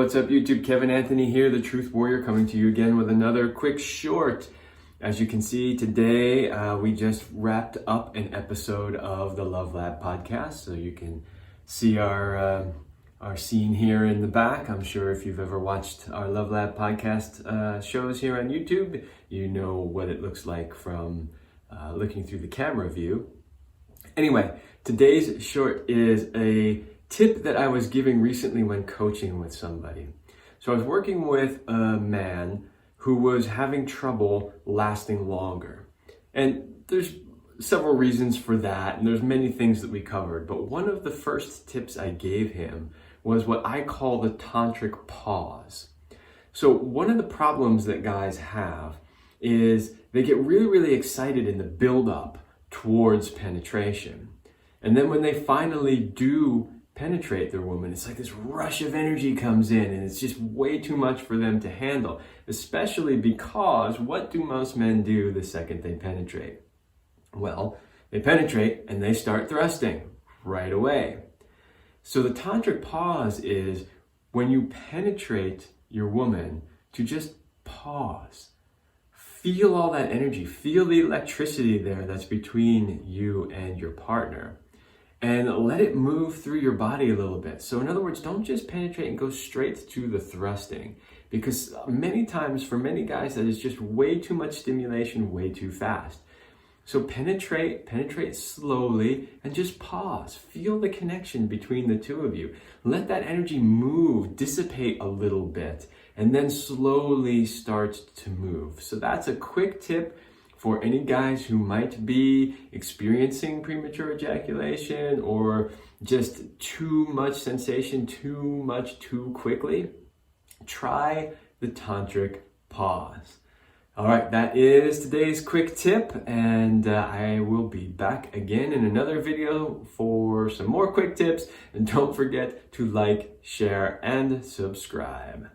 what's up YouTube? Kevin Anthony here, the Truth Warrior, coming to you again with another quick short. As you can see today, we just wrapped up an episode of the Love Lab podcast. So you can see our scene here in the back. I'm sure if you've ever watched our Love Lab podcast shows here on YouTube, you know what it looks like from looking through the camera view. Anyway, today's short is a tip that I was giving recently when coaching with somebody. So I was working with a man who was having trouble lasting longer. And there's several reasons for that, and there's many things that we covered. But one of the first tips I gave him was what I call the Tantric pause. So one of the problems that guys have is they get really, really excited in the build-up towards penetration. And then when they finally do penetrate their woman, it's like this rush of energy comes in and it's just way too much for them to handle, especially because what do most men do the second they penetrate? Well, they penetrate and they start thrusting right away. So the Tantric pause is when you penetrate your woman to just pause. Feel all that energy, feel the electricity there that's between you and your partner. And let it move through your body a little bit. So in other words, don't just penetrate and go straight to the thrusting. Because many times for many guys, that is just way too much stimulation, way too fast. So penetrate slowly and just pause. Feel the connection between the two of you. Let that energy move, dissipate a little bit, and then slowly start to move. So that's a quick tip for any guys who might be experiencing premature ejaculation or just too much sensation, too much too quickly. Try the Tantric pause. All right, that is today's quick tip, and I will be back again in another video for some more quick tips. And don't forget to like, share, and subscribe.